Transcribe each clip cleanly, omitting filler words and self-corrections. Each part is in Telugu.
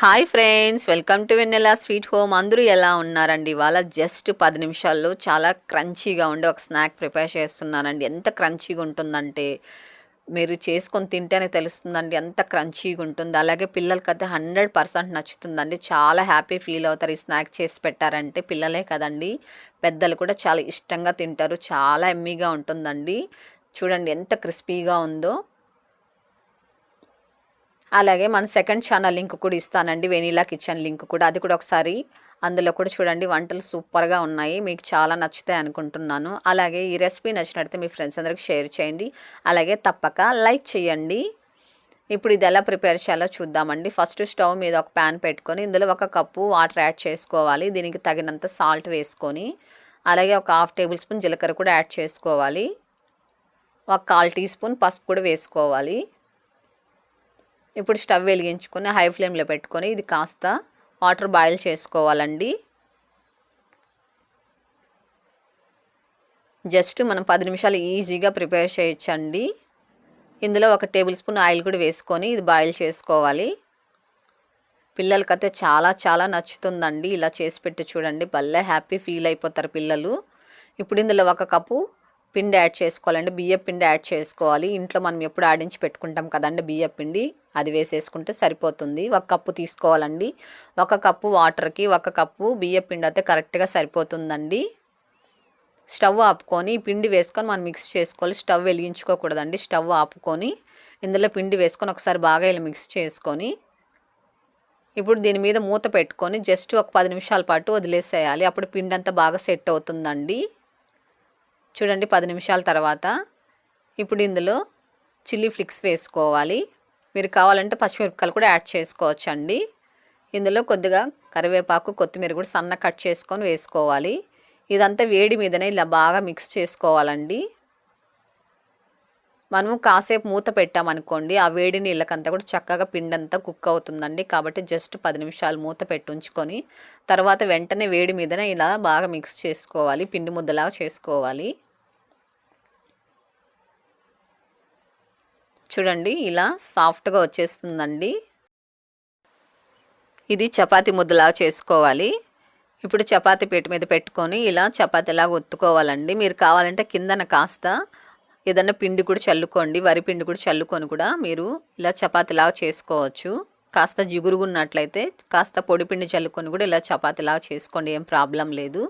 Hi friends, welcome to Vennela sweet home. అందరూ ఎలా ఉన్నారండి? ఇవాళ జస్ట్ 10 నిమిషాల్లో చాలా క్రంచీగా ఉండే ఒక స్నాక్ ప్రిపేర్ చేస్తున్నానండి. ఎంత క్రంచీగా ఉంటుందంటే మీరు చేసుకొని తింటేనే తెలుస్తుందండి ఎంత క్రంచీగా ఉంటుంది. అలాగే పిల్లలకైతే 100% నచ్చుతుందండి. చాలా హ్యాపీ ఫీల్ అవుతారు ఈ స్నాక్ చేసి పెట్టారంటే. పిల్లలే కదండి, పెద్దలు కూడా చాలా ఇష్టంగా తింటారు. చాలా ఎమ్మీగా ఉంటుందండి. చూడండి ఎంత క్రిస్పీగా ఉందో. అలాగే మన సెకండ్ ఛానల్ లింక్ కూడా ఇస్తానండి, వెనీలా కిచెన్ లింక్ కూడా. అది కూడా ఒకసారి అందులో కూడా చూడండి. వంటలు సూపర్గా ఉన్నాయి, మీకు చాలా నచ్చుతాయి అనుకుంటున్నాను. అలాగే ఈ రెసిపీ నచ్చినట్లయితే మీ ఫ్రెండ్స్ అందరికి షేర్ చేయండి. అలాగే తప్పక లైక్ చేయండి. ఇప్పుడు ఇది ఎలా ప్రిపేర్ చేయాలో చూద్దామండి. ఫస్ట్ స్టవ్ మీద ఒక ప్యాన్ పెట్టుకొని ఇందులో 1 కప్పు వాటర్ యాడ్ చేసుకోవాలి. దీనికి తగినంత సాల్ట్ వేసుకొని అలాగే ఒక 1/2 టేబుల్ స్పూన్ జీలకర్ర కూడా యాడ్ చేసుకోవాలి. ఒక 1/4 టీ స్పూన్ పసుపు కూడా వేసుకోవాలి. ఇప్పుడు స్టవ్ వెలిగించుకొని హై ఫ్లేమ్లో పెట్టుకొని ఇది కాస్త వాటర్ బాయిల్ చేసుకోవాలండి. జస్ట్ మనం 10 నిమిషాలు ఈజీగా ప్రిపేర్ చేయొచ్చండి. ఇందులో 1 టేబుల్ స్పూన్ ఆయిల్ కూడా వేసుకొని ఇది బాయిల్ చేసుకోవాలి. పిల్లలకైతే చాలా చాలా నచ్చుతుందండి. ఇలా చేసి పెట్టి చూడండి, భలే హ్యాపీ ఫీల్ అయిపోతారు పిల్లలు. ఇప్పుడు ఇందులో 1 కప్పు పిండి యాడ్ చేసుకోవాలండి. బియ్యం పిండి యాడ్ చేసుకోవాలి. ఇంట్లో మనం ఎప్పుడు ఆడించి పెట్టుకుంటాం కదండి బియ్యం పిండి, అది వేసేసుకుంటే సరిపోతుంది. 1 కప్పు తీసుకోవాలండి. 1 కప్పు వాటర్కి 1 కప్పు బియ్యం పిండి అయితే కరెక్ట్గా సరిపోతుందండి. స్టవ్ ఆపుకొని పిండి వేసుకొని మనం మిక్స్ చేసుకోవాలి. స్టవ్ వెలిగించుకోకూడదండి. స్టవ్ ఆపుకొని ఇందులో పిండి వేసుకొని ఒకసారి బాగా ఇలా మిక్స్ చేసుకొని ఇప్పుడు దీని మీద మూత పెట్టుకొని జస్ట్ ఒక 10 నిమిషాల పాటు వదిలేసేయాలి. అప్పుడు పిండి అంతా బాగా సెట్ అవుతుందండి. చూడండి 10 నిమిషాల తర్వాత ఇప్పుడు ఇందులో చిల్లీ ఫ్లిక్స్ వేసుకోవాలి. మీరు కావాలంటే పచ్చిమిరపకాయలు కూడా యాడ్ చేసుకోవచ్చు అండి. ఇందులో కొద్దిగా కరివేపాకు, కొత్తిమీర కూడా సన్న కట్ చేసుకొని వేసుకోవాలి. ఇదంతా వేడి మీదనే ఇలా బాగా మిక్స్ చేసుకోవాలండి. మనము కాసేపు మూత పెట్టామనుకోండి, ఆ వేడి నీళ్ళకంతా కూడా చక్కగా పిండి అంతా కుక్ అవుతుందండి. కాబట్టి జస్ట్ 10 నిమిషాలు మూత పెట్టి ఉంచుకొని తర్వాత వెంటనే వేడి మీదనే ఇలా బాగా మిక్స్ చేసుకోవాలి. పిండి ముద్దలాగా చేసుకోవాలి. చూడండి ఇలా సాఫ్ట్గా వచ్చేస్తుందండి. ఇది చపాతీ ముద్దలాగా చేసుకోవాలి. ఇప్పుడు చపాతీ పీట మీద పెట్టుకొని ఇలా చపాతీలాగా ఒత్తుకోవాలండి. మీరు కావాలంటే కిందన కాస్త ఏదన్నా పిండి కూడా చల్లుకోండి, వరి పిండి కూడా చల్లుకొని కూడా మీరు ఇలా చపాతీలాగా చేసుకోవచ్చు. కాస్త జిగురుగున్నట్లయితే కాస్త పొడి పిండి చల్లుకొని కూడా ఇలా చపాతీలాగా చేసుకోండి, ఏం ప్రాబ్లం లేదు.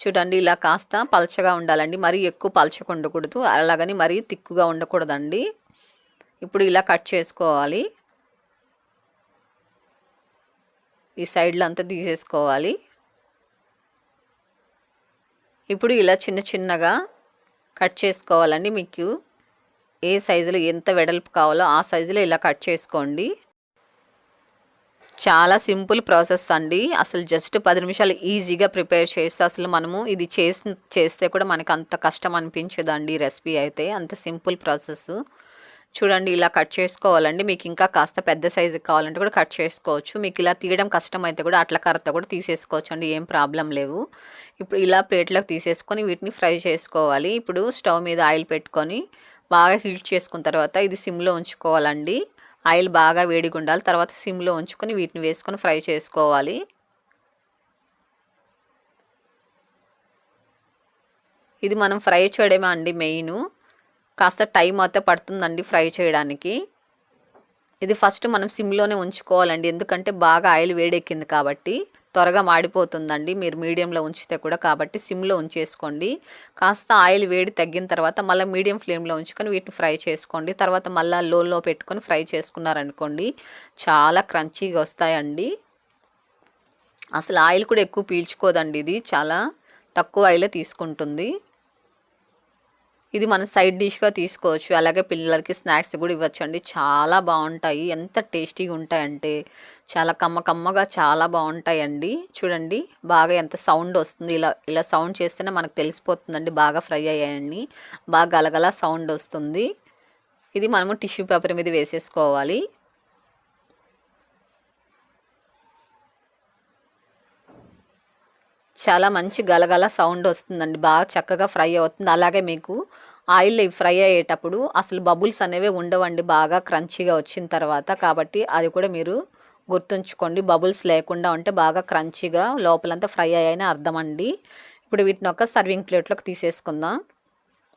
చూడండి ఇలా కాస్త పలచగా ఉండాలండి, మరీ ఎక్కువ పలచగా ఉండకూడదు, అలాగని మరీ తిక్కుగా ఉండకూడదండి. ఇప్పుడు ఇలా కట్ చేసుకోవాలి. ఈ సైడ్లో అంతా తీసేసుకోవాలి. ఇప్పుడు ఇలా చిన్న చిన్నగా కట్ చేసుకోవాలండి. మీకు ఏ సైజులో ఎంత వెడల్పు కావాలో ఆ సైజులో ఇలా కట్ చేసుకోండి. చాలా సింపుల్ ప్రాసెస్ అండి. అసలు జస్ట్ 10 నిమిషాలు ఈజీగా ప్రిపేర్ చేసి అసలు మనము ఇది చేస్తే కూడా మనకు అంత కష్టం అనిపించదండి. రెసిపీ అయితే అంత సింపుల్ ప్రాసెస్. చూడండి ఇలా కట్ చేసుకోవాలండి. మీకు ఇంకా కాస్త పెద్ద సైజు కావాలంటే కూడా కట్ చేసుకోవచ్చు. మీకు ఇలా తీయడం కష్టమైతే కూడా అట్ల కర్రతో కూడా తీసేసుకోవచ్చు అండి, ఏం ప్రాబ్లం లేవు. ఇప్పుడు ఇలా ప్లేట్లోకి తీసేసుకొని వీటిని ఫ్రై చేసుకోవాలి. ఇప్పుడు స్టవ్ మీద ఆయిల్ పెట్టుకొని బాగా హీట్ చేసుకున్న తర్వాత ఇది సిమ్లో ఉంచుకోవాలండి. ఆయిల్ బాగా వేడిగా ఉండాలి. తర్వాత సిమ్లో ఉంచుకొని వీటిని వేసుకొని ఫ్రై చేసుకోవాలి. ఇది మనం ఫ్రై చేయడమే అండి మెయిన్. కాస్త టైం అయితే పడుతుందండి ఫ్రై చేయడానికి. ఇది ఫస్ట్ మనం సిమ్లోనే ఉంచుకోవాలండి, ఎందుకంటే బాగా ఆయిల్ వేడెక్కింది కాబట్టి త్వరగా మాడిపోతుందండి మీరు మీడియంలో ఉంచితే కూడా. కాబట్టి సిమ్లో ఉంచేసుకోండి. కాస్త ఆయిల్ వేడి తగ్గిన తర్వాత మళ్ళీ మీడియం ఫ్లేమ్లో ఉంచుకొని వీటిని ఫ్రై చేసుకోండి. తర్వాత మళ్ళీ లోలో పెట్టుకొని ఫ్రై చేసుకున్నారనుకోండి చాలా క్రంచీగా వస్తాయండి. అసలు ఆయిల్ కూడా ఎక్కువ పీల్చుకోదండి, ఇది చాలా తక్కువ ఆయిలే తీసుకుంటుంది. ఇది మన సైడ్ డిష్గా తీసుకోవచ్చు. అలాగే పిల్లలకి స్నాక్స్ కూడా ఇవ్వచ్చండి. చాలా బాగుంటాయి. ఎంత టేస్టీగా ఉంటాయంటే చాలా కమ్మగా చాలా బాగుంటాయండి. చూడండి బాగా ఎంత సౌండ్ వస్తుంది. ఇలా ఇలా సౌండ్ చేస్తేనే మనకు తెలిసిపోతుందండి బాగా ఫ్రై అయ్యాయని. బాగా గలగల సౌండ్ వస్తుంది. ఇది మనము టిష్యూ పేపర్ మీద వేసేసుకోవాలి. చాలా మంచి గలగల సౌండ్ వస్తుందండి, బాగా చక్కగా ఫ్రై అవుతుంది. అలాగే మీకు ఆయిల్ ఫ్రై అయ్యేటప్పుడు అసలు బబుల్స్ అనేవి ఉండవండి బాగా క్రంచీగా వచ్చిన తర్వాత. కాబట్టి అది కూడా మీరు గుర్తుంచుకోండి. బబుల్స్ లేకుండా ఉంటే బాగా క్రంచీగా లోపలంతా ఫ్రై అయ్యాయని అర్థం అండి. ఇప్పుడు వీటిని ఒక సర్వింగ్ ప్లేట్లోకి తీసేసుకుందాం.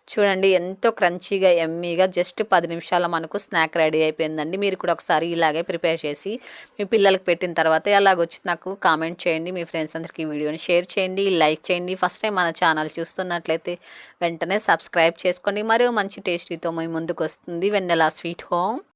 చూడండి ఎంతో క్రంచీగా యమ్మీగా జస్ట్ 10 నిమిషాల్లో మనకు స్నాక్ రెడీ అయిపోయిందండి. మీరు కూడా ఒకసారి ఇలాగే ప్రిపేర్ చేసి మీ పిల్లలకి పెట్టిన తర్వాత ఎలాగొచ్చింది నాకు కామెంట్ చేయండి. మీ ఫ్రెండ్స్ అందరికీ ఈ వీడియోని షేర్ చేయండి, లైక్ చేయండి. ఫస్ట్ టైం మన ఛానల్ చూస్తున్నట్లయితే వెంటనే సబ్స్క్రైబ్ చేసుకోండి. మరో మంచి టేస్టీతో మీ ముందుకు వస్తుంది వెన్నెలా స్వీట్ హోమ్.